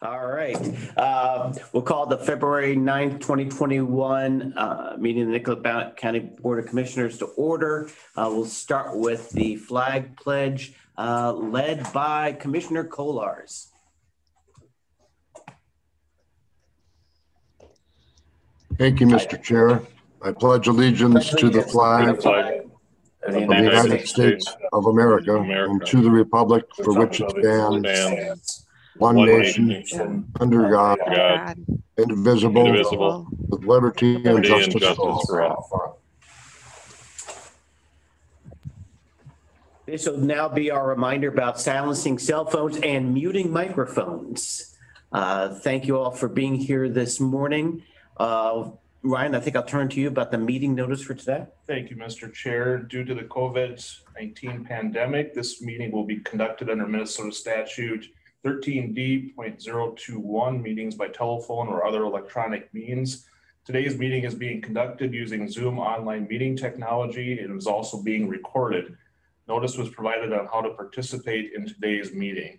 All right. We'll call the February 9th, 2021 meeting of the Nicollet County Board of Commissioners to order. We'll start with the flag pledge led by Commissioner Kolars. Thank you, Mr. Chair. I pledge allegiance to the flag of the United States of America and to the republic for which it stands, one nation, under God, indivisible, with liberty and justice for all. This will now be our reminder about silencing cell phones and muting microphones. Thank you all for being here this morning. Ryan, I think I'll turn to you about the meeting notice for today. Thank you, Mr. Chair. Due to the COVID-19 pandemic, this meeting will be conducted under Minnesota Statute 13D.021, meetings by telephone or other electronic means. Today's meeting is being conducted using Zoom online meeting technology. It is also being recorded. Notice was provided on how to participate in today's meeting.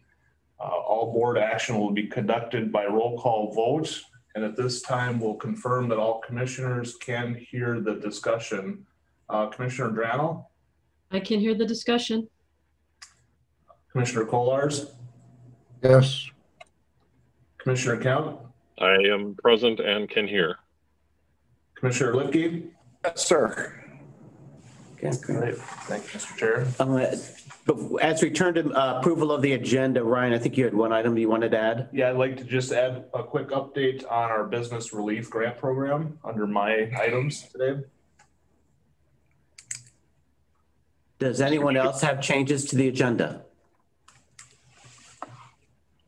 All board action will be conducted by roll call vote. And at this time, we'll confirm that all commissioners can hear the discussion. Commissioner Drano? I can hear the discussion. Commissioner Kolars? Yes. Commissioner Kemp? I am present and can hear. Commissioner Lipke? Yes, sir. Okay, Great. Thank you, Mr. Chair. But as we turn to approval of the agenda, Ryan, I think you had one item you wanted to add. Yeah, I'd like to just add a quick update on our business relief grant program under my items today. Does anyone else have changes to the agenda?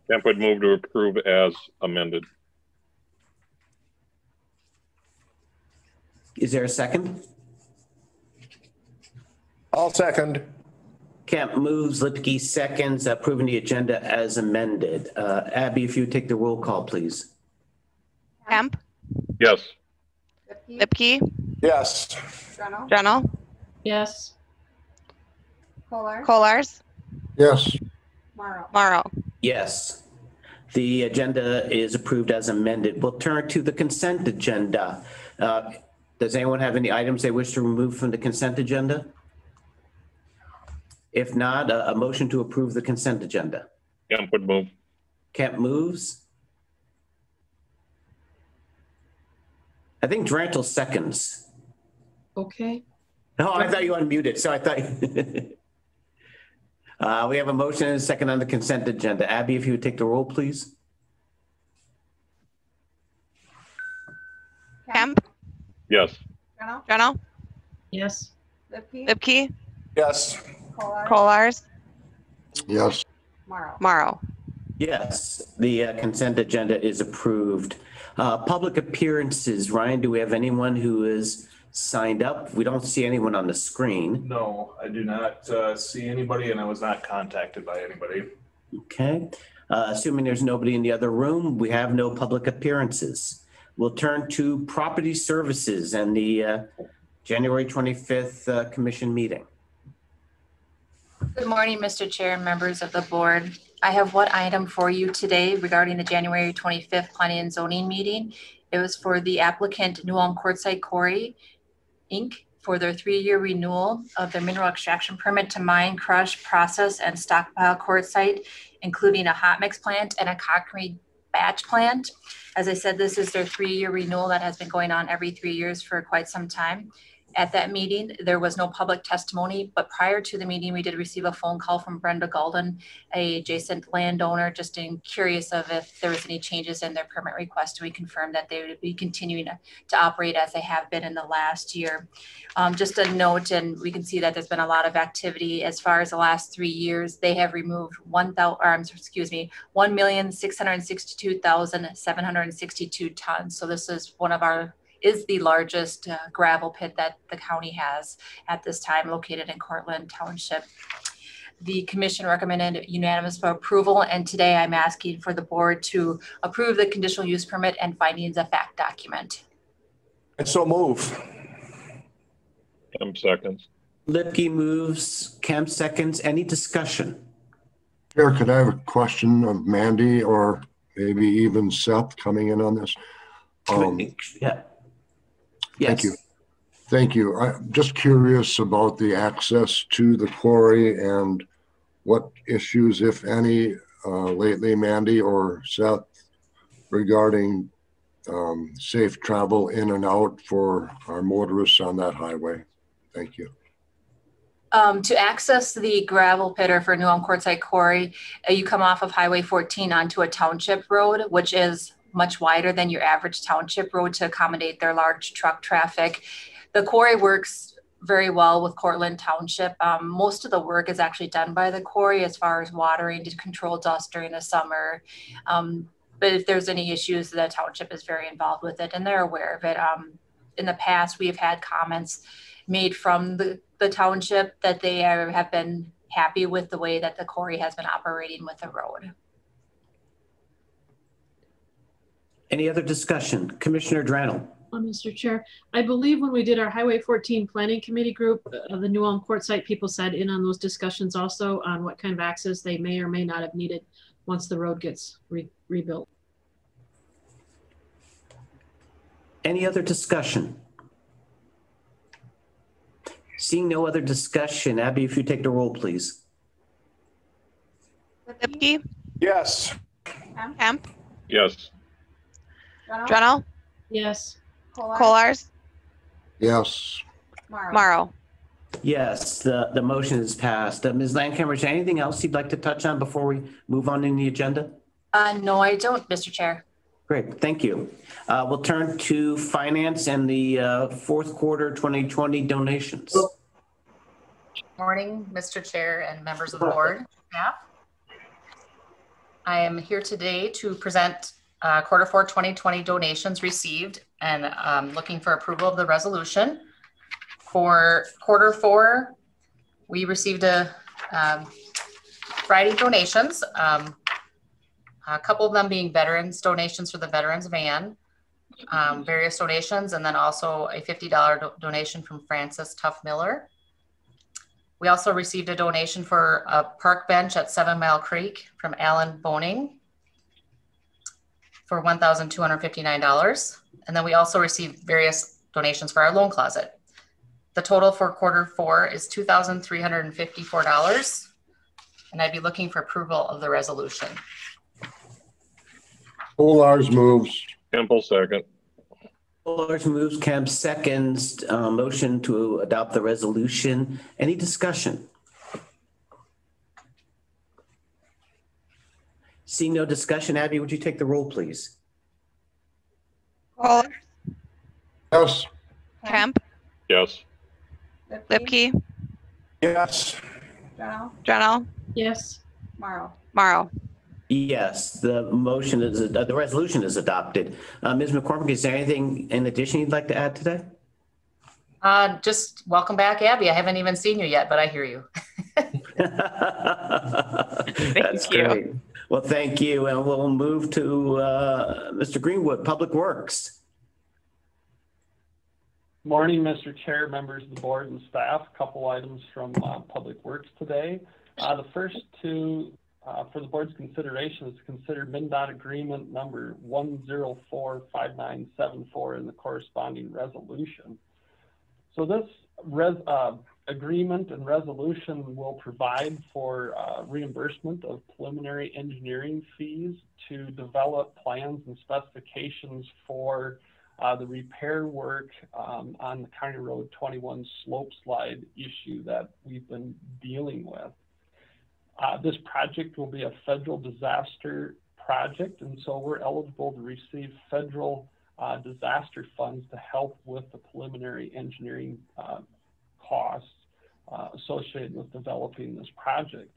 Kemp would move to approve as amended. Is there a second? I'll second. Kemp moves, Lipke seconds, approving the agenda as amended. Abby, if you would take the roll call, please. Kemp? Yes. Lipke? Yes. Drano? Yes. Kolars? Yes. Morrow? Yes. The agenda is approved as amended. We'll turn to the consent agenda. Does anyone have any items they wish to remove from the consent agenda? If not, a motion to approve the consent agenda. Kemp would move. Kemp moves. I think Drantle seconds. Okay. Oh, I thought you unmuted, so I thought. We have a motion and a second on the consent agenda. Abby, if you would take the roll, please. Kemp? Yes. Drano? Yes. Lipke? Yes. Kolars? Yes. Morrow? Yes, the consent agenda is approved. Public appearances. Ryan, do we have anyone who is signed up? We don't see anyone on the screen. No, I do not see anybody, and I was not contacted by anybody. Okay. Assuming there's nobody in the other room, we have no public appearances. We'll turn to property services and the January 25th commission meeting. Good morning, Mr. Chair and members of the board. I have one item for you today regarding the January 25th Planning and Zoning meeting. It was for the applicant New Ulm Quartzsite Quarry, Inc. for their 3-year renewal of their mineral extraction permit to mine, crush, process, and stockpile quartzite, including a hot mix plant and a concrete batch plant. As I said, this is their 3-year renewal that has been going on every 3 years for quite some time. At that meeting, there was no public testimony, but prior to the meeting, we did receive a phone call from Brenda Golden, a adjacent landowner, just curious of if there was any changes in their permit request. We confirmed that they would be continuing to operate as they have been in the last year. Just a note, and we can see that there's been a lot of activity as far as the last 3 years. They have removed 1,662,762 tons. So this is is the largest gravel pit that the county has at this time, located in Cortland Township. The commission recommended unanimous approval, and today I'm asking for the board to approve the conditional use permit and findings of fact document. And so move. Kemp seconds. Lipke moves, Kemp seconds. Any discussion? Chair, could I have a question of Mandy or maybe even Seth coming in on this. Yeah. Yes. Thank you. Thank you. I'm just curious about the access to the quarry and what issues, if any, lately, Mandy or Seth, regarding safe travel in and out for our motorists on that highway. Thank you. To access the gravel pit or for New Ulm Quartzite Quarry, you come off of Highway 14 onto a township road, which is much wider than your average township road to accommodate their large truck traffic. The quarry works very well with Cortland Township. Most of the work is actually done by the quarry as far as watering to control dust during the summer. But if there's any issues, the township is very involved with it and they're aware of it. In the past, we have had comments made from the township that they have been happy with the way that the quarry has been operating with the road. Any other discussion? Commissioner Drannel. Mr. Chair, I believe when we did our Highway 14 Planning Committee group, the New Ulm Quartzite people sat in on those discussions also on what kind of access they may or may not have needed once the road gets rebuilt. Any other discussion? Seeing no other discussion, Abby, if you take the roll, please. Lipke, Yes. Kemp, Yes. Drennel, Yes. Kolars, Yes. Morrow. Yes, the motion is passed. Ms. Landcamer, is there anything else you'd like to touch on before we move on in the agenda? No, I don't, Mr. Chair. Great, thank you. We'll turn to finance and the fourth quarter 2020 donations. Morning, Mr. Chair and members of the board, staff. I am here today to present quarter 4 2020 donations received and looking for approval of the resolution. For quarter 4, we received a variety of donations. A couple of them being veterans donations for the veterans van, various donations, and then also a $50 donation from Francis Tuff Miller. We also received a donation for a park bench at 7 Mile Creek from Alan Boning for $1,259. And then we also received various donations for our loan closet. The total for quarter 4 is $2,354. And I'd be looking for approval of the resolution. Kolars moves. Campbell second. Kolars moves, Kemp seconds. Motion to adopt the resolution. Any discussion? Seeing no discussion, Abby, would you take the roll, please? Kolars, Yes. Kemp, Yes. Lipke, Yes. Drennel, Yes. Morrow. Yes, the motion is, the resolution is adopted. Ms. McCormick, is there anything in addition you'd like to add today? Just welcome back, Abby. I haven't even seen you yet, but I hear you. That's great. Well, thank you. And we'll move to Mr. Greenwood, Public Works. Morning, Mr. Chair, members of the board and staff. A couple items from Public Works today. The first two for the board's consideration is to consider MnDOT agreement number 1045974 in the corresponding resolution. So this agreement and resolution will provide for reimbursement of preliminary engineering fees to develop plans and specifications for the repair work on the County Road 21 slope slide issue that we've been dealing with. This project will be a federal disaster project, and so we're eligible to receive federal disaster funds to help with the preliminary engineering costs associated with developing this project.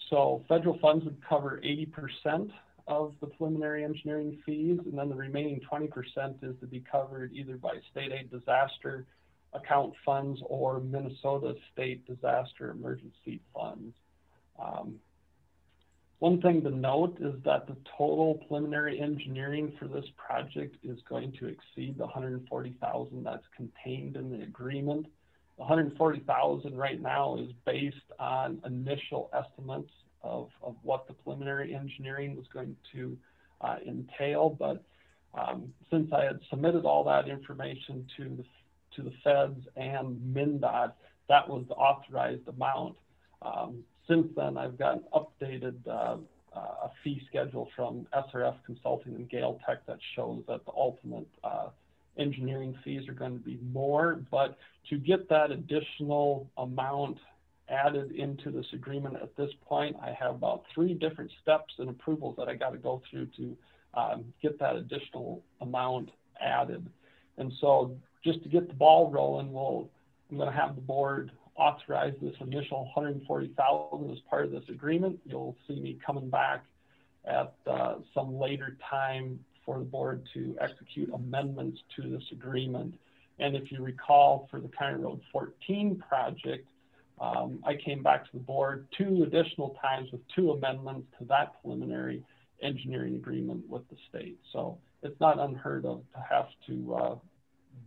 So federal funds would cover 80% of the preliminary engineering fees, and then the remaining 20% is to be covered either by state aid disaster account funds or Minnesota state disaster emergency funds. One thing to note is that the total preliminary engineering for this project is going to exceed the $140,000 that's contained in the agreement. The $140,000 right now is based on initial estimates of what the preliminary engineering was going to entail. But since I had submitted all that information to the feds and MnDOT, that was the authorized amount. Since then, I've got an updated a fee schedule from SRF Consulting and Gale Tech that shows that the ultimate engineering fees are going to be more. But to get that additional amount added into this agreement at this point, I have about 3 different steps and approvals that I got to go through to get that additional amount added. And so just to get the ball rolling, I'm going to have the board authorize this initial $140,000 as part of this agreement. You'll see me coming back at some later time for the board to execute amendments to this agreement. And if you recall, for the County Road 14 project, I came back to the board 2 additional times with 2 amendments to that preliminary engineering agreement with the state. So it's not unheard of to have to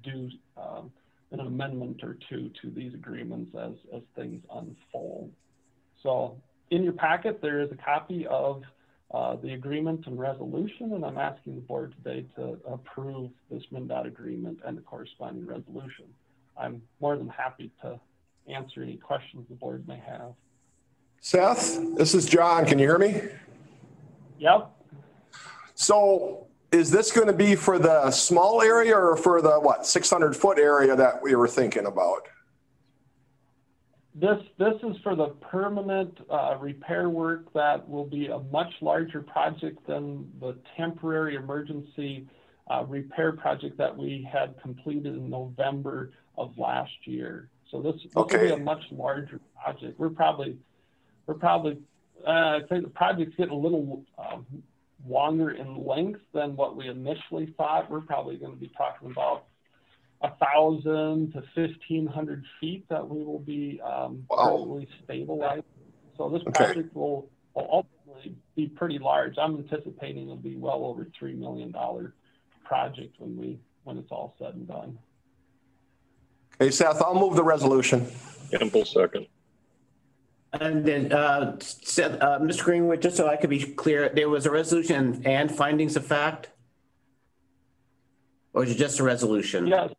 do an amendment or 2 to these agreements as things unfold. So in your packet, there is a copy of the agreement and resolution, and I'm asking the board today to approve this MnDOT agreement and the corresponding resolution. I'm more than happy to answer any questions the board may have. Seth, this is John. Can you hear me? Yep. So is this going to be for the small area or for the, 600-foot area that we were thinking about? This is for the permanent repair work that will be a much larger project than the temporary emergency repair project that we had completed in November of last year. So this will be a much larger project. I think the project's getting a little longer in length than what we initially thought. We're probably going to be talking about 1,000 to 1,500 feet that we will be probably stabilized. So this project will ultimately be pretty large. I'm anticipating it'll be well over $3 million project when it's all said and done. Okay, Seth, I'll move the resolution. Campbell, second. And then, Seth, Mr. Greenwood, just so I could be clear, there was a resolution and findings of fact? Or is it just a resolution? Yes.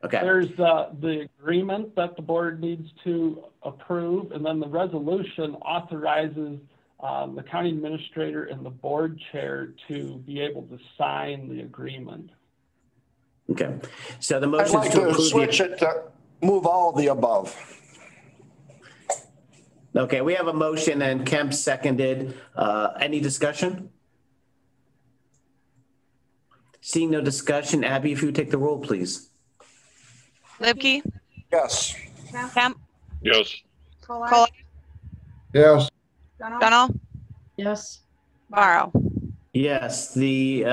Okay. There's the agreement that the board needs to approve, and then the resolution authorizes the county administrator and the board chair to be able to sign the agreement. Okay. So the motion I'd like to switch it to move all of the above. Okay, we have a motion and Kemp seconded. Any discussion? Seeing no discussion, Abby, if you would take the roll, please. Libke, Yes. Kemp, Yes. Nicollet, Yes. Journal, Yes. Morrow. Yes, the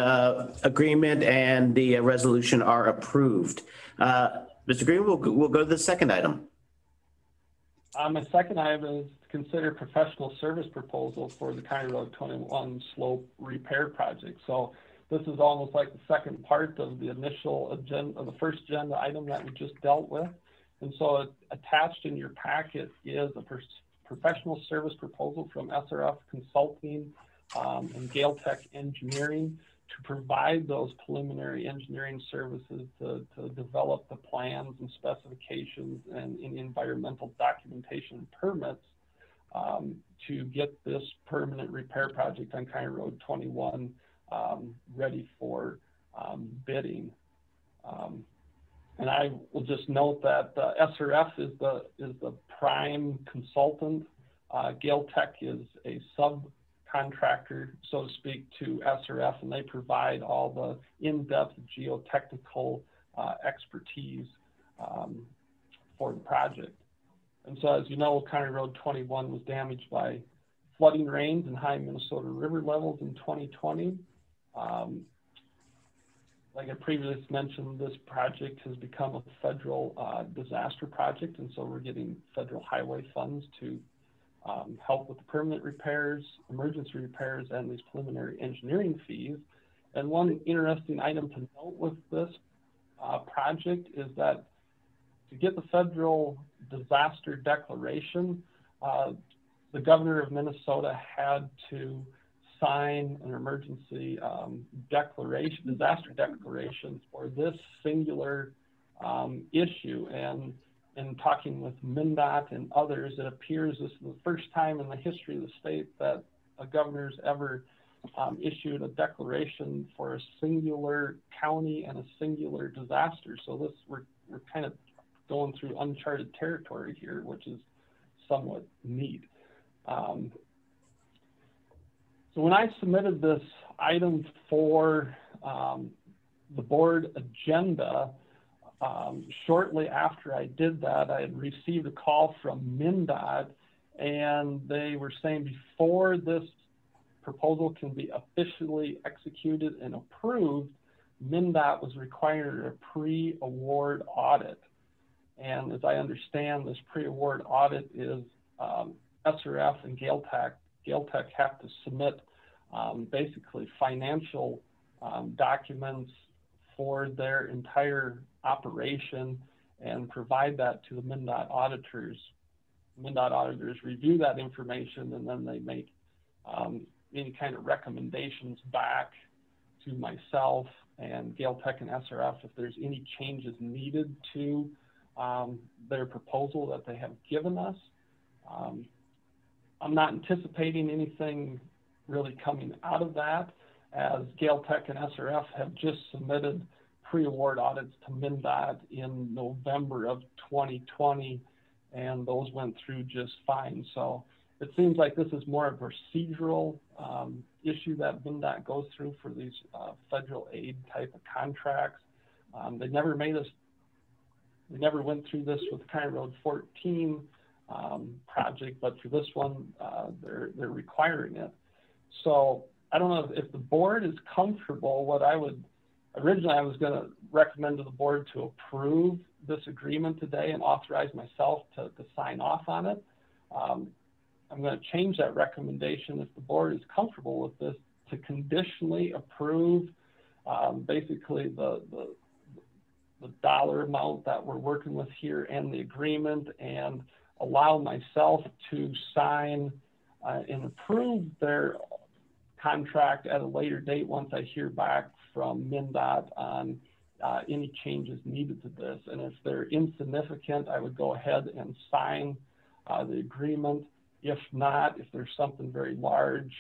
agreement and the resolution are approved. Mr. Green, we'll go to the second item. My second item is to consider professional service proposal for the County Road 21 slope repair project. So this is almost like the second part of the initial agenda, of the first agenda item that we just dealt with. And so attached in your packet is a professional service proposal from SRF Consulting and Gale Tech Engineering to provide those preliminary engineering services to develop the plans and specifications and environmental documentation and permits to get this permanent repair project on County Road 21 ready for bidding. And I will just note that SRF is the prime consultant. Gale Tech is a subcontractor, so to speak, to SRF, and they provide all the in-depth geotechnical expertise for the project. And so, as you know, County Road 21 was damaged by flooding rains and high Minnesota river levels in 2020. Like I previously mentioned, this project has become a federal disaster project, and so we're getting federal highway funds to help with the permanent repairs, emergency repairs, and these preliminary engineering fees. And one interesting item to note with this project is that to get the federal disaster declaration, the governor of Minnesota had to sign an emergency declaration, disaster declaration for this singular issue. And in talking with MnDOT and others, it appears this is the first time in the history of the state that a governor's ever issued a declaration for a singular county and a singular disaster. So this we're kind of going through uncharted territory here, which is somewhat neat. So when I submitted this item for the board agenda, shortly after I did that, I had received a call from MnDOT, and they were saying before this proposal can be officially executed and approved, MnDOT was required a pre-award audit. And as I understand, this pre-award audit is SRF and Gale Tech have to submit basically financial documents for their entire operation and provide that to the MnDOT auditors. MnDOT auditors review that information, and then they make any kind of recommendations back to myself and Gale Tech and SRF if there's any changes needed to their proposal that they have given us. I'm not anticipating anything really coming out of that, as Gale Tech and SRF have just submitted pre-award audits to MnDOT in November of 2020, and those went through just fine. So it seems like this is more of a procedural issue that MnDOT goes through for these federal aid type of contracts. They never went through this with County Road 14 project, but for this one, they're requiring it. So I don't know if the board is comfortable. What I would originally, I was going to recommend to the board to approve this agreement today and authorize myself to sign off on it. I'm going to change that recommendation, if the board is comfortable with this, to conditionally approve basically the dollar amount that we're working with here and the agreement, and allow myself to sign and approve their contract at a later date once I hear back from MnDOT on any changes needed to this. And if they're insignificant, I would go ahead and sign the agreement. If not, if there's something very large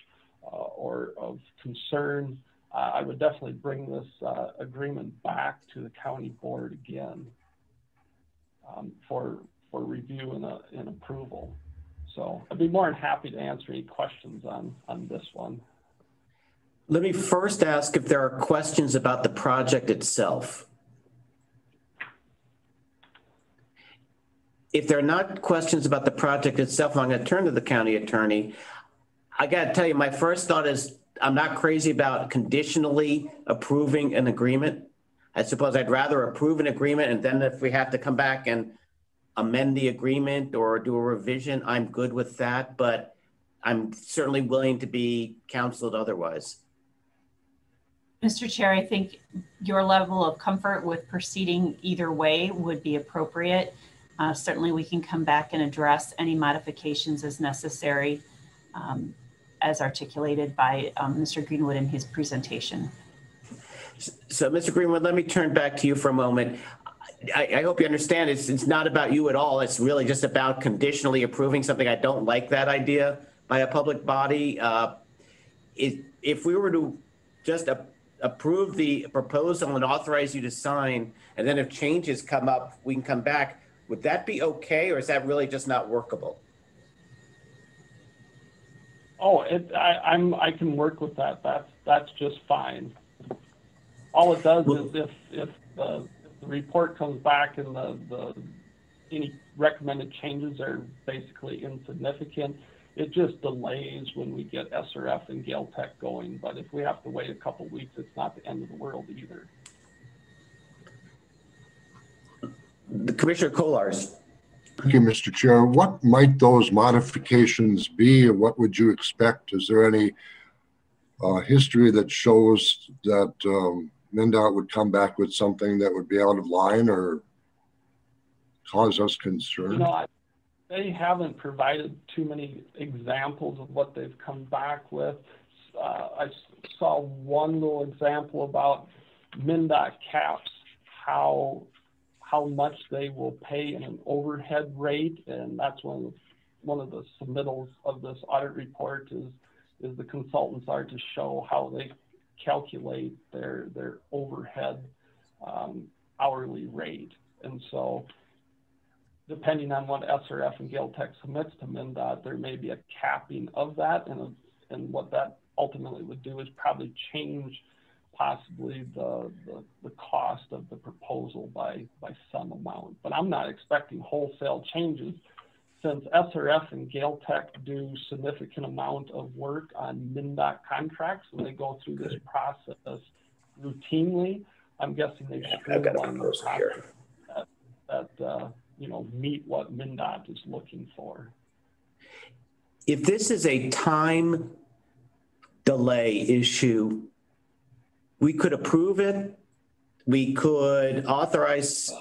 or of concern, I would definitely bring this agreement back to the county board again for review and approval. So I'd be more than happy to answer any questions on this one. Let me first ask if there are questions about the project itself. If there are not questions about the project itself, I'm going to turn to the county attorney. I got to tell you, my first thought is I'm not crazy about conditionally approving an agreement. I suppose I'd rather approve an agreement, and then if we have to come back and amend the agreement or do a revision, I'm good with that, but I'm certainly willing to be counseled otherwise. Mr. Chair, I think your level of comfort with proceeding either way would be appropriate. Certainly we can come back and address any modifications as necessary, as articulated by Mr. Greenwood in his presentation. So Mr. Greenwood, let me turn back to you for a moment. I hope you understand it's not about you at all. It's really just about conditionally approving something. I don't like that idea by a public body. If we were to just approve the proposal and authorize you to sign, and then if changes come up, we can come back, would that be okay, or is that really just not workable? Oh, I can work with that. That's just fine. All it does is if the report comes back and any recommended changes are basically insignificant, it just delays when we get SRF and Gale Tech going. But if we have to wait a couple weeks, it's not the end of the world either. Commissioner Kolars. Thank you, Mr. Chair. What might those modifications be, and what would you expect? Is there any history that shows that MnDOT would come back with something that would be out of line or cause us concern? You know, they haven't provided too many examples of what they've come back with. I saw one little example about MnDOT caps, how much they will pay in an overhead rate, and that's one of the submittals of this audit report is the consultants are to show how they calculate their overhead hourly rate. And so depending on what SRF and Gale Tech submits to MnDOT, there may be a capping of that, and what that ultimately would do is probably change possibly the cost of the proposal by some amount. But I'm not expecting wholesale changes, since SRF and Gale Tech do significant amount of work on MnDOT contracts, and they go through this process routinely. I'm guessing they streamline the process that meet what MnDOT is looking for. If this is a time delay issue, we could approve it. We could authorize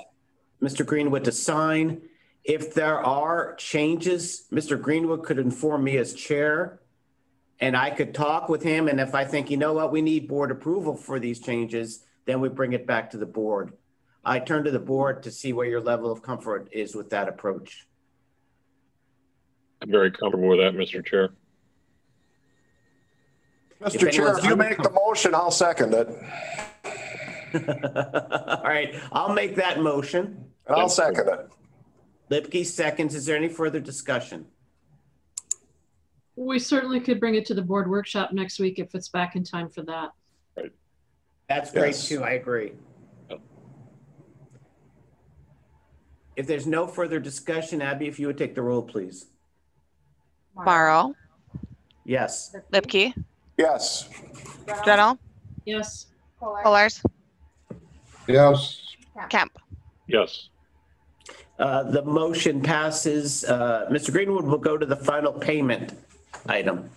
Mr. Greenwood to sign. If there are changes, Mr. Greenwood could inform me as chair, and I could talk with him. And if I think, you know what, we need board approval for these changes, then we bring it back to the board. I turn to the board to see what your level of comfort is with that approach. I'm very comfortable with that, Mr. Chair. Mr. Chair, if you make the motion, I'll second it. All right, I'll make that motion. And I'll second it. Lipke seconds. Is there any further discussion? We certainly could bring it to the board workshop next week if it's back in time for that. Right. That's great too, I agree. If there's no further discussion, Abby, if you would take the roll, please. Morrow. Yes. Lipke. Yes. Journal. Yes. Kohlers. Yes. Kemp. Yes. The motion passes. Mr. Greenwood will go to the final payment item.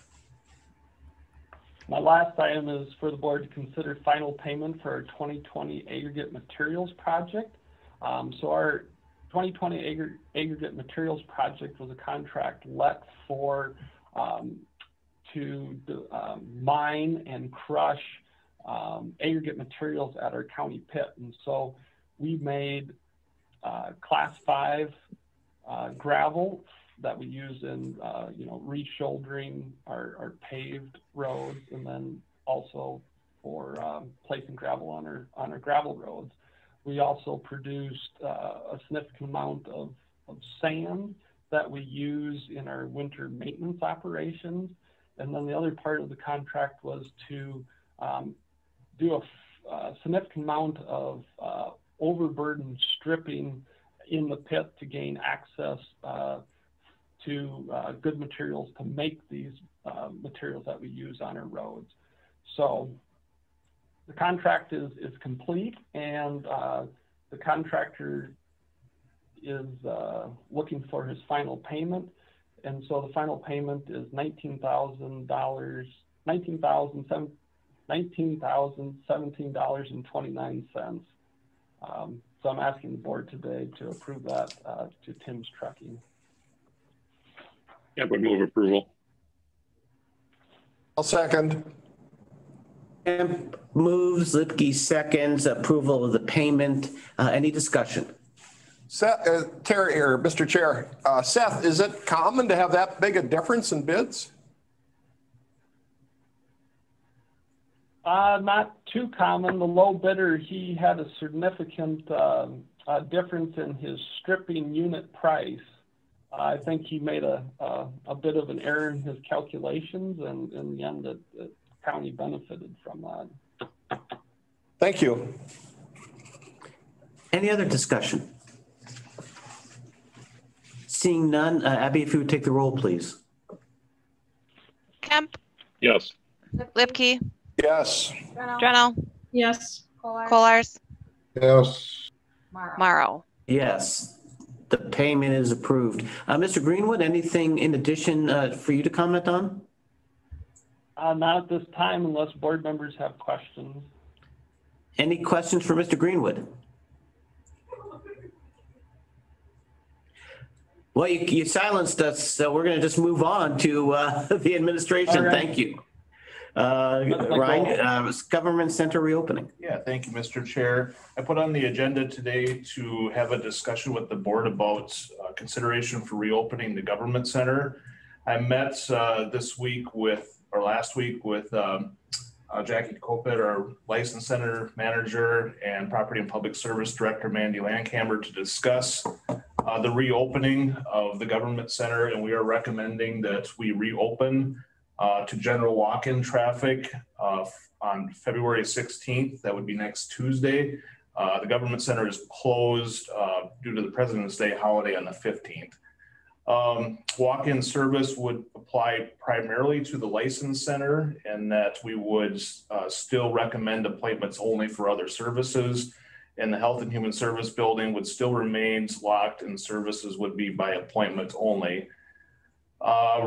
My last item is for the board to consider final payment for our 2020 aggregate materials project. So our 2020 aggregate materials project was a contract let for to mine and crush aggregate materials at our county pit. And so we made class 5 gravel that we use in re-shouldering our paved roads, and then also for placing gravel on our gravel roads. We also produced a significant amount of sand that we use in our winter maintenance operations. And then the other part of the contract was to do a significant amount of overburden stripping in the pit to gain access to good materials to make these materials that we use on our roads. So the contract is complete, and the contractor is looking for his final payment. And so the final payment is $19,017.29. So I'm asking the board today to approve that to Tim's Trucking. Yeah, would move approval. I'll second. Kemp moves, Lipke seconds, approval of the payment. Any discussion? Seth, Terry, or Mr. Chair, Seth, is it common to have that big a difference in bids? Not too common. The low bidder, he had a significant difference in his stripping unit price. I think he made a bit of an error in his calculations, and in the end, the county benefited from that. Thank you. Any other discussion? Seeing none, Abby, if you would take the roll, please. Kemp. Yes. Lipke. Yes. Journal. Yes. Kohlers. Yes. Morrow. Yes. The payment is approved. Mr. Greenwood, anything in addition for you to comment on? Not at this time, unless board members have questions. Any questions for Mr. Greenwood? Well, you silenced us, so we're going to just move on to the administration. Right. Thank you. Ryan, government center reopening. Yeah, thank you, Mr. Chair. I put on the agenda today to have a discussion with the board about consideration for reopening the government center. I met last week with Jackie Kopit, our license center manager, and property and public service director, Mandy Landhammer, to discuss the reopening of the government center. And we are recommending that we reopen to general walk-in traffic on February 16th. That would be next Tuesday. The government center is closed due to the President's Day holiday on the 15th. Walk-in service would apply primarily to the license center, and that we would still recommend appointments only for other services. And the Health and Human Service building would still remain locked, and services would be by appointment only.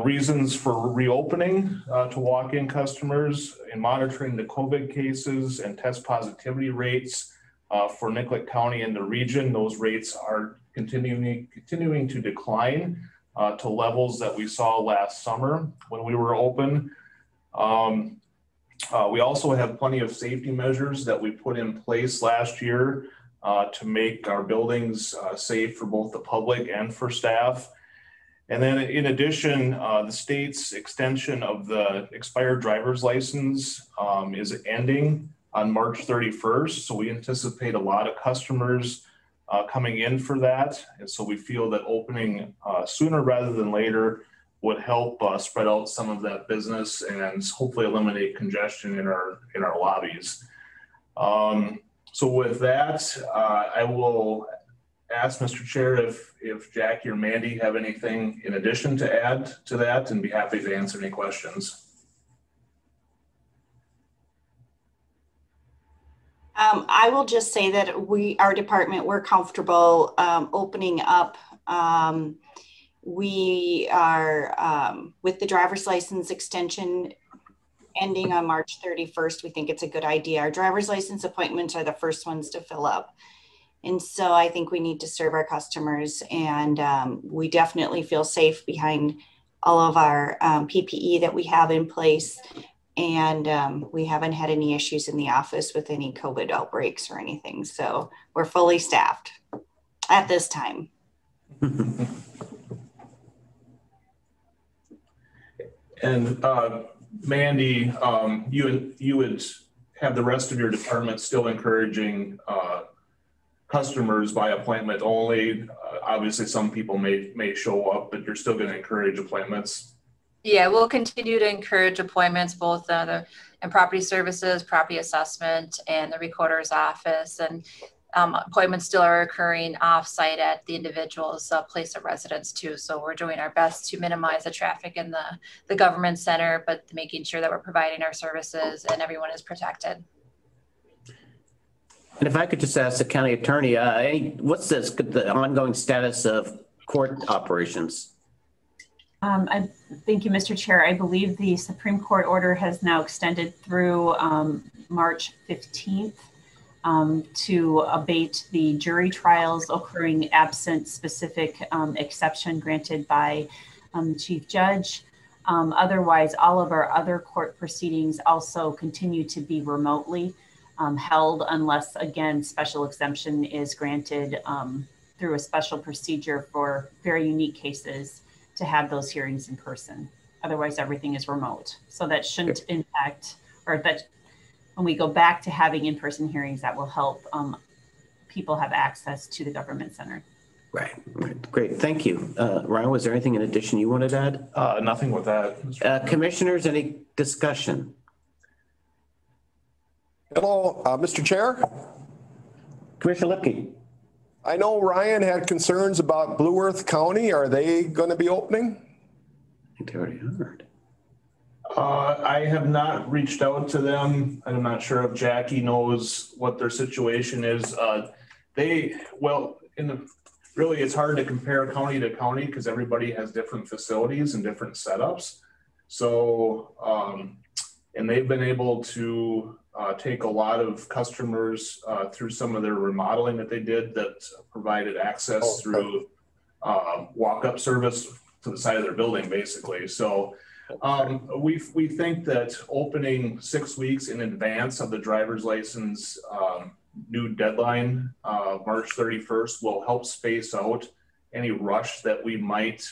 Reasons for reopening to walk-in customers: in monitoring the COVID cases and test positivity rates for Nicollet County and the region, those rates are continuing to decline to levels that we saw last summer when we were open. We also have plenty of safety measures that we put in place last year to make our buildings safe for both the public and for staff. And then in addition, the state's extension of the expired driver's license is ending on March 31st. So we anticipate a lot of customers coming in for that. And so we feel that opening sooner rather than later would help spread out some of that business and hopefully eliminate congestion in our lobbies. So with that, I will ask Mr. Chair if Jackie or Mandy have anything in addition to add to that, and be happy to answer any questions. I will just say that our department, we're comfortable opening up. We are, with the driver's license extension ending on March 31st, we think it's a good idea. Our driver's license appointments are the first ones to fill up. And so I think we need to serve our customers, and we definitely feel safe behind all of our PPE that we have in place. And we haven't had any issues in the office with any COVID outbreaks or anything. So we're fully staffed at this time. And Mandy, you would have the rest of your department still encouraging customers by appointment only. Obviously, some people may show up, but you're still going to encourage appointments. Yeah, we'll continue to encourage appointments, both in property services, property assessment, and the recorder's office. And appointments still are occurring off-site at the individual's place of residence too. So we're doing our best to minimize the traffic in the government center, but making sure that we're providing our services and everyone is protected. And if I could just ask the county attorney, what's the ongoing status of court operations? Thank you, Mr. Chair. I believe the Supreme Court order has now extended through March 15th to abate the jury trials occurring absent specific exception granted by the Chief Judge. Otherwise, all of our other court proceedings also continue to be remotely held unless, again, special exemption is granted through a special procedure for very unique cases to have those hearings in person. Otherwise, everything is remote. So that shouldn't impact, or that when we go back to having in-person hearings, that will help people have access to the government center. Right. Great. Thank you. Ryan, was there anything in addition you wanted to add? Nothing with that. Commissioners, any discussion? Hello, Mr. Chair. Commissioner Lipke. I know Ryan had concerns about Blue Earth County. Are they going to be opening? I think they already heard. I have not reached out to them. I'm not sure if Jackie knows what their situation is. Really, it's hard to compare county to county because everybody has different facilities and different setups. So, and they've been able to take a lot of customers through some of their remodeling that they did that provided access through walk-up service to the side of their building, basically. So We think that opening 6 weeks in advance of the driver's license new deadline, March 31st, will help space out any rush that we might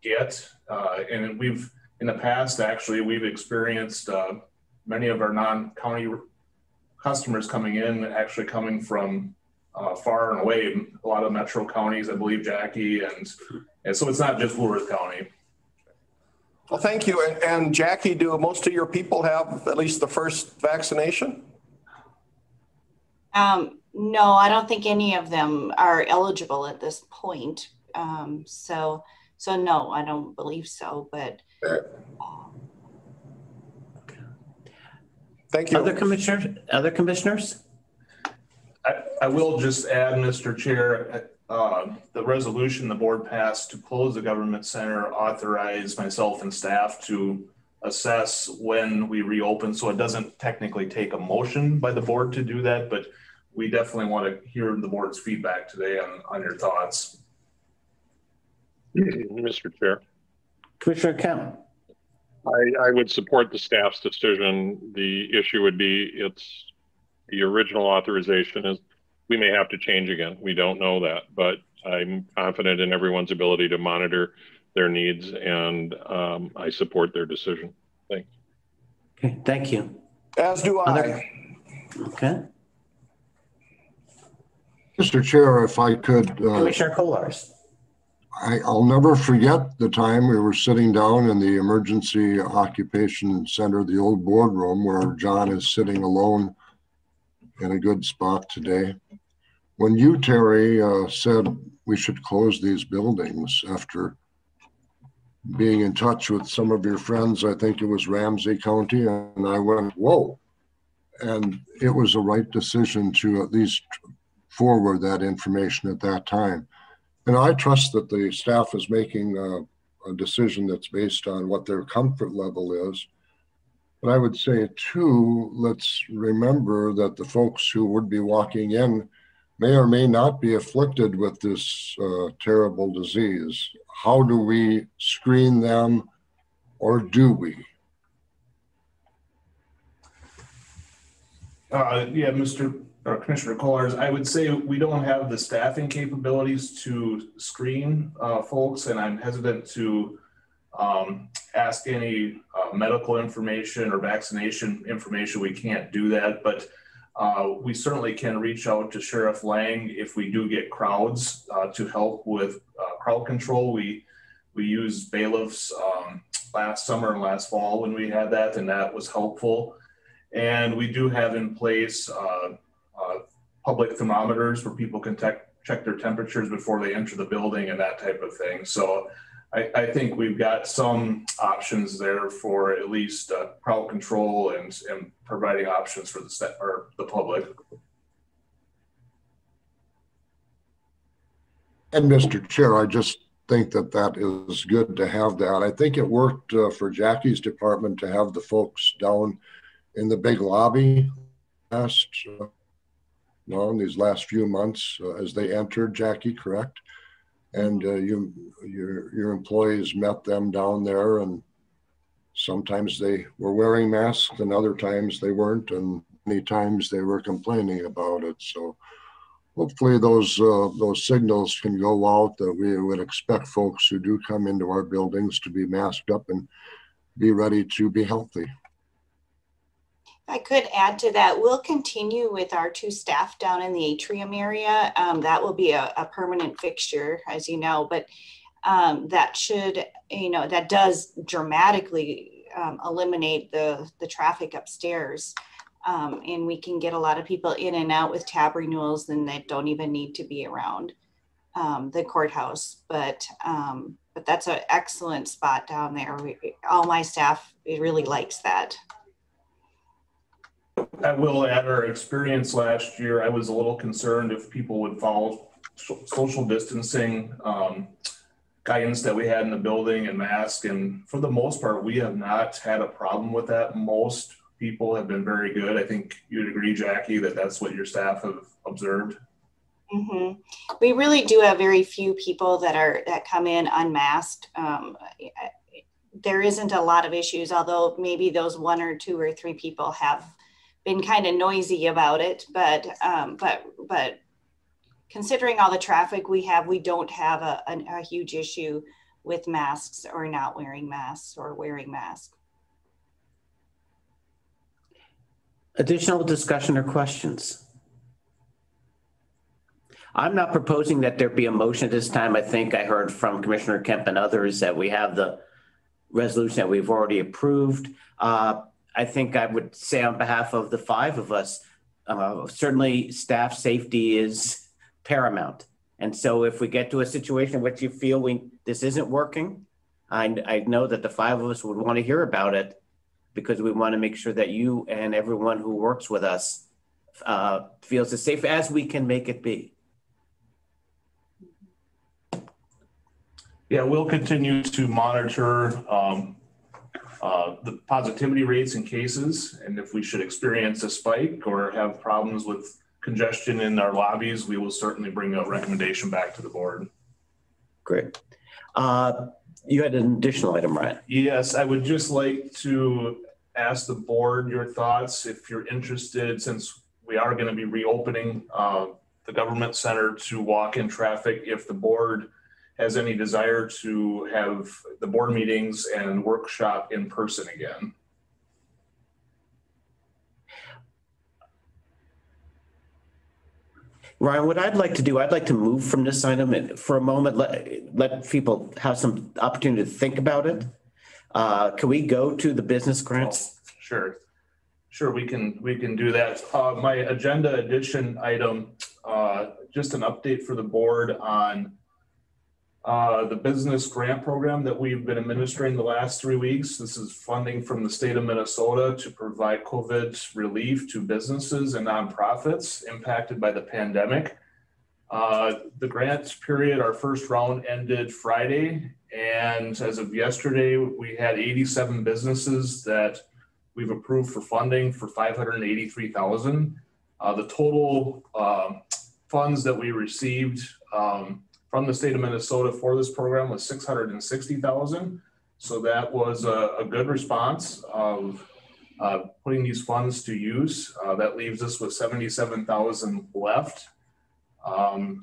get. And we've, in the past, actually, we've experienced many of our non-county customers coming in, actually coming from far and away, a lot of metro counties, I believe, Jackie, and so it's not just Blue Earth County. Well, thank you. And Jackie, do most of your people have at least the first vaccination? No, I don't think any of them are eligible at this point. So no, I don't believe so, but. Thank you. Other commissioners? I will just add, Mr. Chair, the resolution the board passed to close the government center authorized myself and staff to assess when we reopen. So it doesn't technically take a motion by the board to do that, but we definitely want to hear the board's feedback today on your thoughts. Mr. Chair. Commissioner Kemp. I would support the staff's decision. The issue would be the original authorization is we may have to change again. We don't know that, but I'm confident in everyone's ability to monitor their needs, and I support their decision. Thanks. Okay, thank you. As do I. Okay. Mr. Chair, if I could. Commissioner Kollars. I'll never forget the time we were sitting down in the Emergency Occupation Center, the old boardroom, where John is sitting alone in a good spot today. When you, Terry, said we should close these buildings after being in touch with some of your friends, I think it was Ramsey County, and I went, whoa. And it was the right decision to at least forward that information at that time. And I trust that the staff is making a decision that's based on what their comfort level is. But I would say, too, let's remember that the folks who would be walking in may or may not be afflicted with this terrible disease. How do we screen them, or do we? Yeah, Commissioner Kollars, I would say we don't have the staffing capabilities to screen folks, and I'm hesitant to ask any medical information or vaccination information. We can't do that, but we certainly can reach out to Sheriff Lang if we do get crowds to help with crowd control. We used bailiffs last summer and last fall when we had that, and that was helpful. And we do have in place public thermometers where people can check their temperatures before they enter the building and that type of thing. So I think we've got some options there for at least crowd control and providing options for the public. And Mr. Chair, I just think that is good to have that. I think it worked for Jackie's department to have the folks down in the big lobby in these last few months as they entered, Jackie, correct? And your employees met them down there, and sometimes they were wearing masks and other times they weren't, and many times they were complaining about it. So hopefully those signals can go out that we would expect folks who do come into our buildings to be masked up and be ready to be healthy. I could add to that, we'll continue with our 2 staff down in the atrium area. That will be a permanent fixture, as you know, but that should, that does dramatically eliminate the traffic upstairs. And we can get a lot of people in and out with tab renewals and that don't even need to be around the courthouse. But that's an excellent spot down there. All my staff, it really likes that. I will add our experience last year. I was a little concerned if people would follow social distancing guidance that we had in the building and mask. And for the most part, we have not had a problem with that. Most people have been very good. I think you'd agree, Jackie, that that's what your staff have observed. Mm-hmm. We really do have very few people that come in unmasked. there isn't a lot of issues, although maybe those 1 or 2 or 3 people have been kind of noisy about it. But considering all the traffic we have, we don't have a huge issue with masks or not wearing masks or wearing masks. Additional discussion or questions? I'm not proposing that there be a motion at this time. I think I heard from Commissioner Kemp and others that we have the resolution that we've already approved. I think I would say on behalf of the 5 of us, certainly staff safety is paramount. And so if we get to a situation in which you feel this isn't working, I know that the 5 of us would want to hear about it, because we want to make sure that you and everyone who works with us feels as safe as we can make it be. Yeah, we'll continue to monitor the positivity rates in cases, and if we should experience a spike or have problems with congestion in our lobbies, we will certainly bring a recommendation back to the board. Great. You had an additional item, Ryan. Yes, I would just like to ask the board your thoughts if you're interested, since we are going to be reopening the government center to walk-in traffic, if the board has any desire to have the board meetings and workshop in person again. Ryan, what I'd like to do, I'd like to move from this item for a moment, let people have some opportunity to think about it. Can we go to the business grants? Oh, sure, we can do that. My agenda addition item, just an update for the board on the business grant program that we've been administering the last 3 weeks. This is funding from the state of Minnesota to provide COVID relief to businesses and nonprofits impacted by the pandemic. The grant period, our first round ended Friday, and as of yesterday, we had 87 businesses that we've approved for funding for $583,000. The total funds that we received from the state of Minnesota for this program was $660,000. So that was a good response of putting these funds to use. That leaves us with $77,000 left.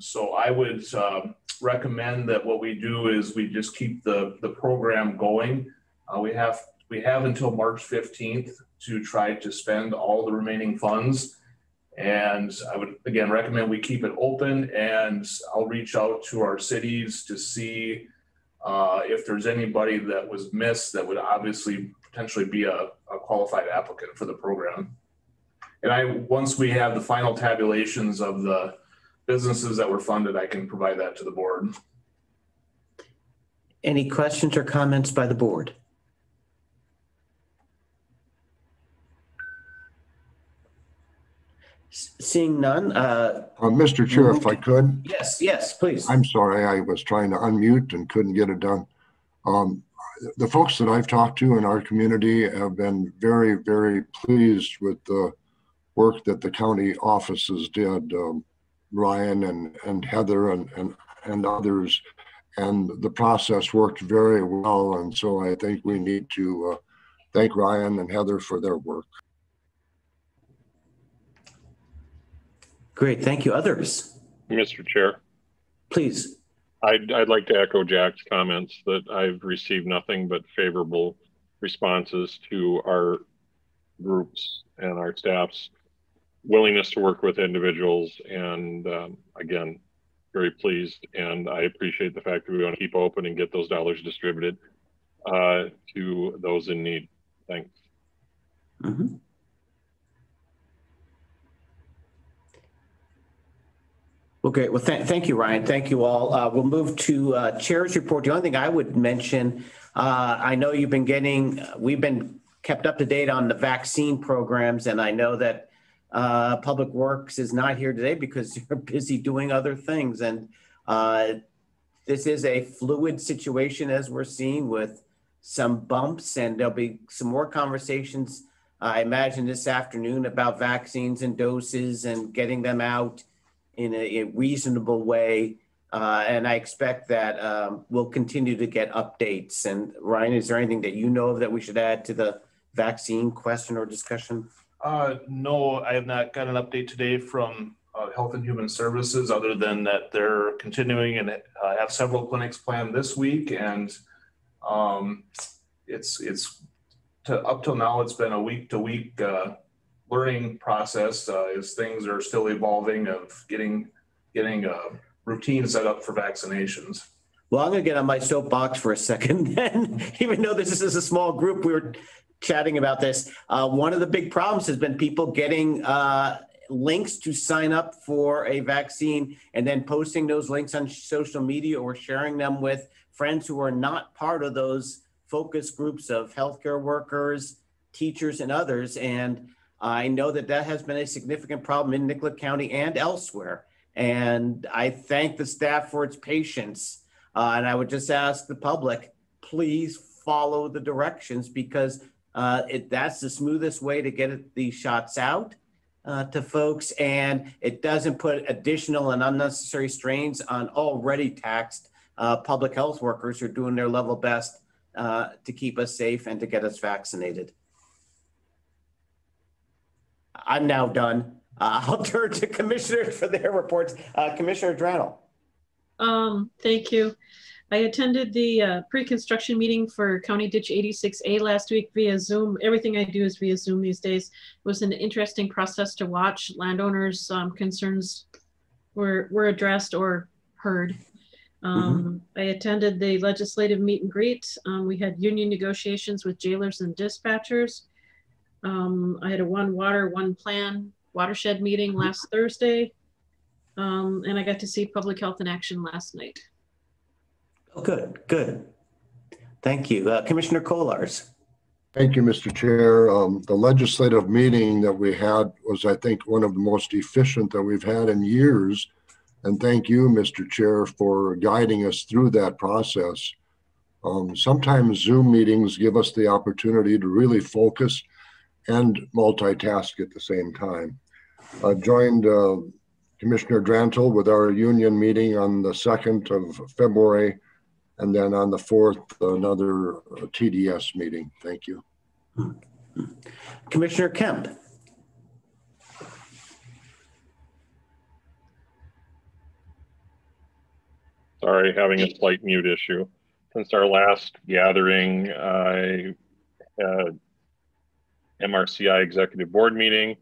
So I would recommend that what we do is we just keep the program going. We have until March 15th to try to spend all the remaining funds. And I would, again, recommend we keep it open, and I'll reach out to our cities to see if there's anybody that was missed that would obviously potentially be a qualified applicant for the program. And once we have the final tabulations of the businesses that were funded, I can provide that to the board. Any questions or comments by the board? Seeing none. Mr. Chair, if I could. Yes, please. I'm sorry, I was trying to unmute and couldn't get it done. The folks that I've talked to in our community have been very, very pleased with the work that the county offices did, Ryan and Heather and others, and the process worked very well. And so I think we need to thank Ryan and Heather for their work. Great, thank you. Others? Mr. Chair. Please. I'd like to echo Jack's comments that I've received nothing but favorable responses to our groups and our staff's willingness to work with individuals. And again, very pleased. And I appreciate the fact that we want to keep open and get those dollars distributed to those in need. Thanks. Mm-hmm. Well, great. Well, thank you, Ryan. Thank you all. We'll move to Chair's report. The only thing I would mention, I know we've been kept up to date on the vaccine programs, and I know that Public Works is not here today because you're busy doing other things. And this is a fluid situation, as we're seeing, with some bumps, and there'll be some more conversations, I imagine, this afternoon about vaccines and doses and getting them out in a reasonable way And I expect that we'll continue to get updates. And Ryan, is there anything that you know of that we should add to the vaccine question or discussion? No, I have not got an update today from Health and Human Services, other than that they're continuing and have several clinics planned this week. And up till now, it's been a week-to-week learning process as things are still evolving of getting routine set up for vaccinations. Well, I'm going to get on my soapbox for a second then. Even though this is a small group, we were chatting about this. One of the big problems has been people getting links to sign up for a vaccine and then posting those links on social media or sharing them with friends who are not part of those focus groups of healthcare workers, teachers, and others. And I know that that has been a significant problem in Nicollet County and elsewhere. And I thank the staff for its patience. And I would just ask the public, please follow the directions, because that's the smoothest way to get these shots out to folks. And it doesn't put additional and unnecessary strains on already taxed public health workers who are doing their level best to keep us safe and to get us vaccinated. I'm now done. I'll turn to commissioners for their reports. Commissioner Drannell. Thank you. I attended the pre-construction meeting for County Ditch 86A last week via Zoom. Everything I do is via Zoom these days. It was an interesting process to watch. Landowners' concerns were addressed or heard. I attended the legislative meet and greet. We had union negotiations with jailers and dispatchers. I had a one water, one plan watershed meeting last Thursday. And I got to see Public Health in Action last night. Oh, good, good. Thank you. Commissioner Kolars. Thank you, Mr. Chair. The legislative meeting that we had was, I think, one of the most efficient that we've had in years. And thank you, Mr. Chair, for guiding us through that process. Sometimes Zoom meetings give us the opportunity to really focus and multitask at the same time. I joined Commissioner Drannell with our union meeting on the 2nd of February, and then on the 4th, another TDS meeting. Thank you. Commissioner Kemp. Sorry, having a slight mute issue. Since our last gathering, I had MRCI Executive Board meeting,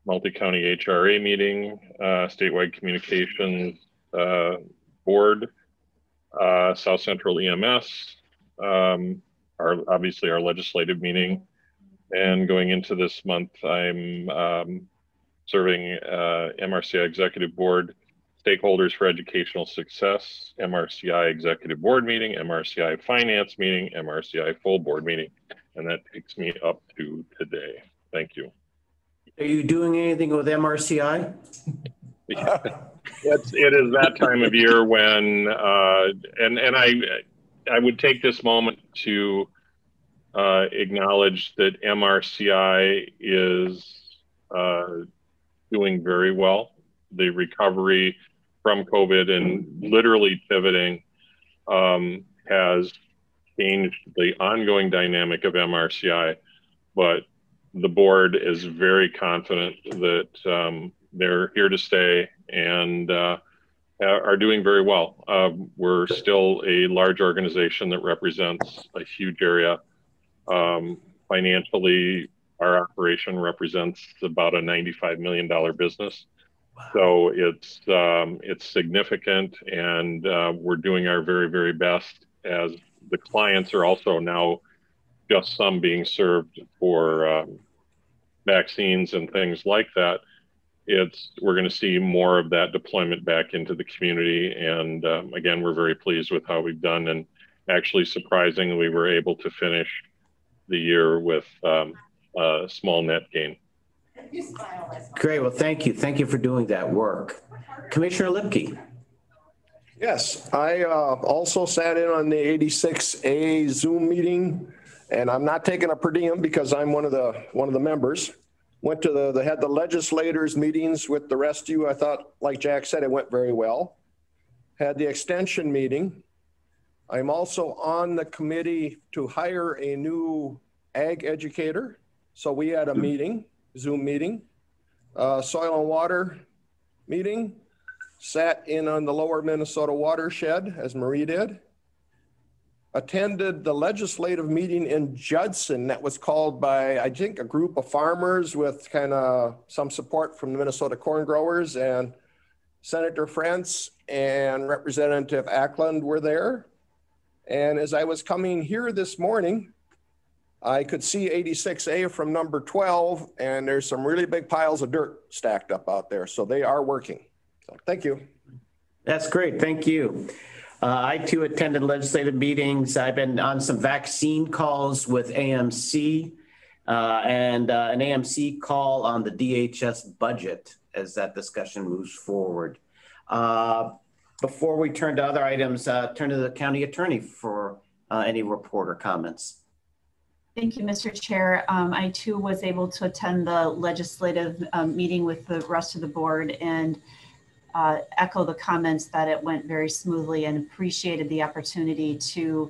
multi-county HRA meeting, statewide communications board, South Central EMS, obviously our legislative meeting. And going into this month, I'm serving MRCI Executive Board, Stakeholders for Educational Success, MRCI Executive Board meeting, MRCI Finance meeting, MRCI Full Board meeting. And that takes me up to today. Thank you. Are you doing anything with MRCI? It is that time of year when, and I would take this moment to acknowledge that MRCI is doing very well. The recovery from COVID and literally pivoting has changed the ongoing dynamic of MRCI, but the board is very confident that they're here to stay and are doing very well. We're still a large organization that represents a huge area. Financially, our operation represents about a $95 million business. So it's significant, and we're doing our very, very best, as the clients are also now just some being served for vaccines and things like that. We're going to see more of that deployment back into the community. And again, we're very pleased with how we've done. And actually, surprisingly, we were able to finish the year with a small net gain. Great. Well, thank you. Thank you for doing that work. Commissioner Lipke. Yes, I also sat in on the 86A Zoom meeting, and I'm not taking a per diem because I'm one of the members. Went to they had the legislators meetings with the rest of you. I thought, like Jack said, it went very well. had the extension meeting. I'm also on the committee to hire a new ag educator. So we had a meeting, Zoom meeting, soil and water meeting, sat in on the lower Minnesota watershed as Marie did, attended the legislative meeting in Judson that was called by, I think, a group of farmers with kind of some support from the Minnesota corn growers, and Senator France and Representative Ackland were there. And as I was coming here this morning, I could see 86A from number 12, and there's some really big piles of dirt stacked up out there. So they are working. So thank you. That's great. Thank you. I too attended legislative meetings. I've been on some vaccine calls with AMC and an AMC call on the DHS budget as that discussion moves forward. Before we turn to other items, turn to the county attorney for any report or comments. Thank you, Mr. Chair. I too was able to attend the legislative meeting with the rest of the board and echo the comments that it went very smoothly, and appreciated the opportunity to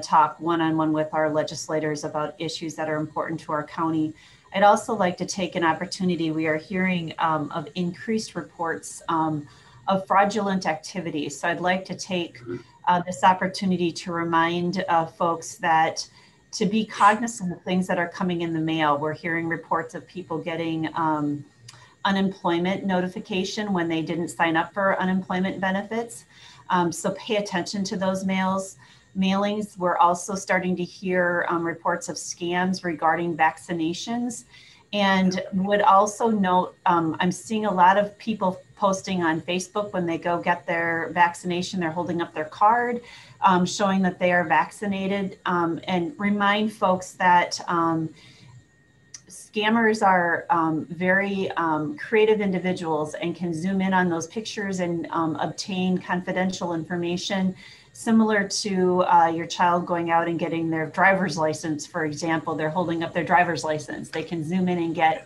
talk one-on-one with our legislators about issues that are important to our county. I'd also like to take an opportunity. We are hearing of increased reports of fraudulent activity. So I'd like to take this opportunity to remind folks that to be cognizant of things that are coming in the mail. We're hearing reports of people getting unemployment notification when they didn't sign up for unemployment benefits. So pay attention to those mailings. We're also starting to hear reports of scams regarding vaccinations. And would also note, I'm seeing a lot of people posting on Facebook when they go get their vaccination, they're holding up their card, showing that they are vaccinated, and remind folks that scammers are very creative individuals and can zoom in on those pictures and obtain confidential information, similar to your child going out and getting their driver's license, for example. They're holding up their driver's license. They can zoom in and get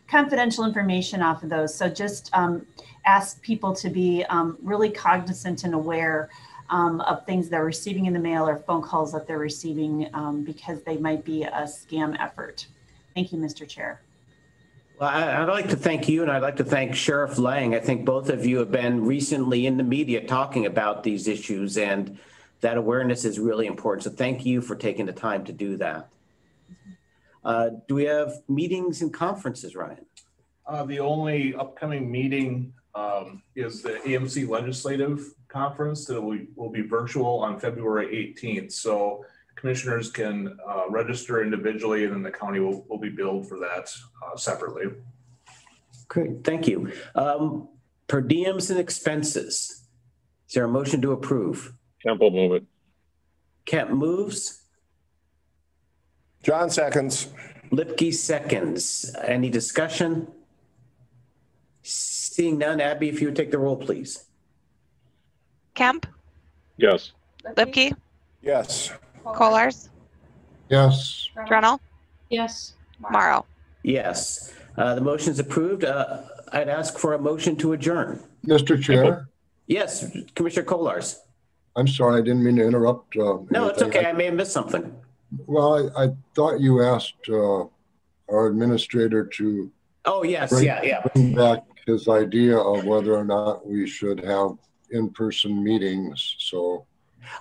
confidential information off of those. So just ask people to be really cognizant and aware of things they're receiving in the mail or phone calls that they're receiving because they might be a scam effort. Thank you, Mr. Chair. Well, I'd like to thank you, and I'd like to thank Sheriff Lang. I think both of you have been recently in the media talking about these issues, and that awareness is really important. So thank you for taking the time to do that. Do we have meetings and conferences, Ryan? The only upcoming meeting is the AMC Legislative Conference that will be virtual on February 18th. So commissioners can register individually, and then the county will be billed for that separately. Great, thank you. Per diems and expenses, is there a motion to approve? Kemp will move it. Kemp moves. John seconds. Lipke seconds. Any discussion? Seeing none, Abby, if you would take the roll, please. Kemp, Yes. Lipke, Yes. Kohlars, Yes. Drennel, Yes. Morrow. Yes, the motion is approved. I'd ask for a motion to adjourn. Mr. Chair, Yes, Commissioner Kohlars. I'm sorry, I didn't mean to interrupt. No, it's okay. I may have missed something. Well, I thought you asked our administrator to Oh, yes, bring back his idea of whether or not we should have in-person meetings. So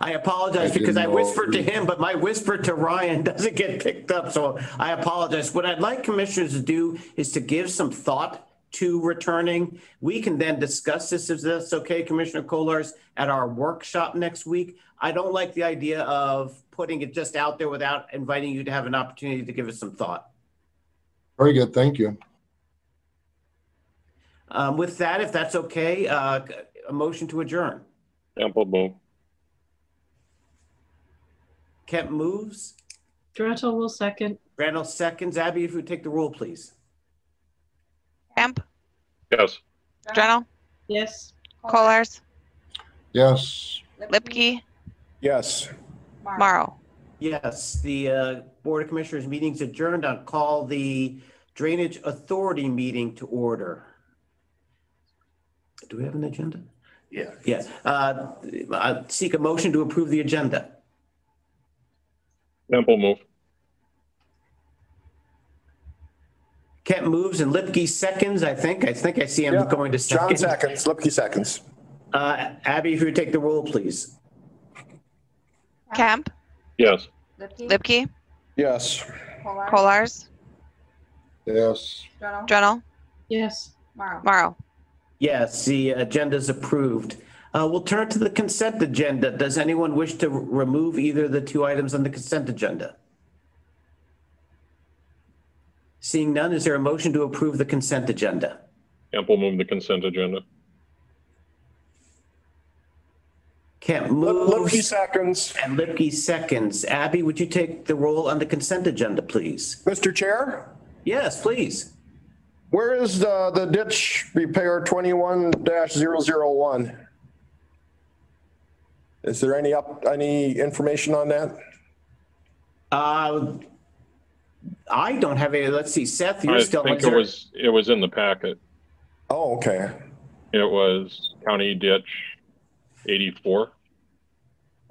I apologize because I whispered to him, but my whisper to Ryan doesn't get picked up. So I apologize. What I'd like commissioners to do is to give some thought to returning. We can then discuss this, if that's okay, Commissioner Kohlars, at our workshop next week. I don't like the idea of putting it just out there without inviting you to have an opportunity to give us some thought. very good, thank you. With that, if that's okay, a motion to adjourn. Kemp will move. Kemp moves. Drennel will second. Randall seconds. Abby, if you would take the roll, please. Kemp, Yes. Drennel, Yes. Kohlars, Yes. Lipke, Yes. Morrow. Yes, the Board of Commissioners meeting's adjourned. I'll call the Drainage Authority meeting to order. Do we have an agenda? Yeah. Yeah. I seek a motion to approve the agenda. Temple move. Kent moves and Lipke seconds, I think. I see him going to second. John seconds, Lipke seconds. Abby, if you would take the roll, please. Kemp, Yes. Lipke, Yes. Kolars, Yes. Drennel, Yes. Morrow. Yes, the agenda is approved. We'll turn to the consent agenda. Does anyone wish to remove either of the two items on the consent agenda? Seeing none, is there a motion to approve the consent agenda? Temple move the consent agenda. Kent Lipke moves seconds. and Lipke seconds. Abby, would you take the roll on the consent agenda, please? Mr. Chair, Yes, please. where is the ditch repair 21-001? Is there any information on that? I don't have any. Let's see, Seth, you're I still. think it was in the packet. Oh, okay. It was County Ditch 84.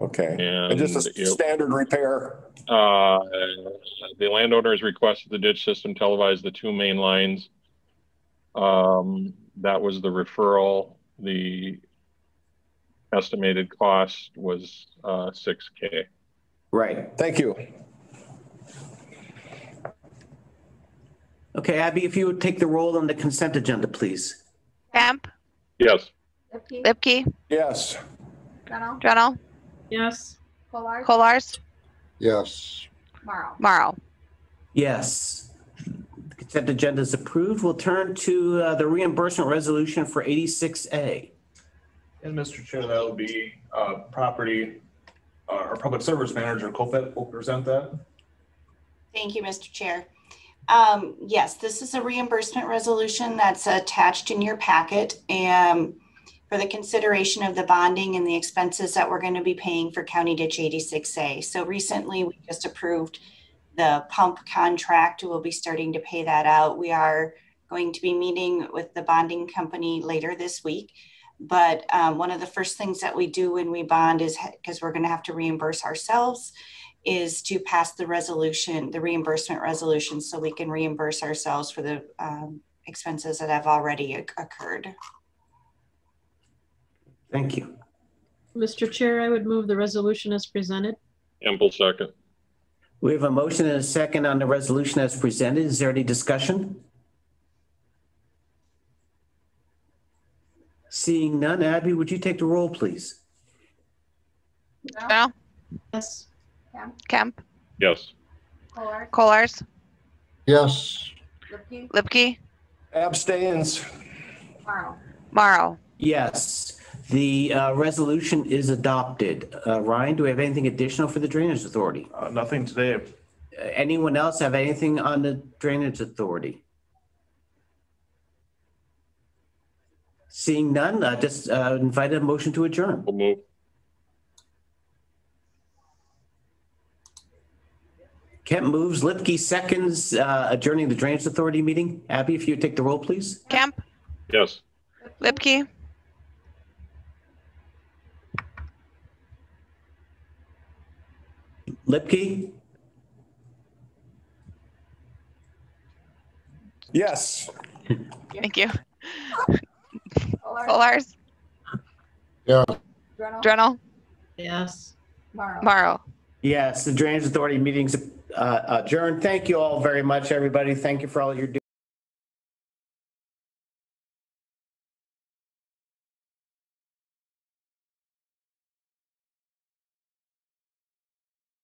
Okay. And just a standard repair. The landowners requested the ditch system televise the two main lines. That was the referral. The estimated cost was $6,000. Right. Thank you. Okay, Abby, if you would take the roll on the consent agenda, please. Kemp, Yes. Lipke, Yes. Drennel, Yes. Kolars, Yes. Morrow. Yes. The consent agenda is approved. We'll turn to the reimbursement resolution for 86A. And Mr. Chair, that would be property, our public service manager, Colpet, will present that. Thank you, Mr. Chair. Yes, this is a reimbursement resolution that's attached in your packet for the consideration of the bonding and the expenses that we're going to be paying for County Ditch 86A. So recently we just approved the pump contract. We'll be starting to pay that out. We are going to be meeting with the bonding company later this week. But one of the first things that we do when we bond is, because we're going to have to reimburse ourselves, is to pass the resolution, the reimbursement resolution, so we can reimburse ourselves for the expenses that have already occurred. Thank you. Mr. Chair, I would move the resolution as presented. Temple second. We have a motion and a second on the resolution as presented. Is there any discussion? Seeing none, Abby, would you take the roll, please? Drennel, Yes. Kemp, Yes. Kolars, Yes. Lipke, Abstains. Morrow. Yes. The resolution is adopted. Ryan, do we have anything additional for the Drainage Authority? Nothing today. Anyone else have anything on the Drainage Authority? Seeing none, just invite a motion to adjourn. We'll move. Kemp moves, Lipke seconds, adjourning the Drainage Authority meeting. Abby, if you would take the roll, please. Kemp, Yes. Lipke, Lipke? Yes. thank you. Kolars, Yeah. Drennel, Yes. Morrow. Yes, the Drainage Authority meeting's adjourned. Thank you all very much, everybody. Thank you for all you're doing.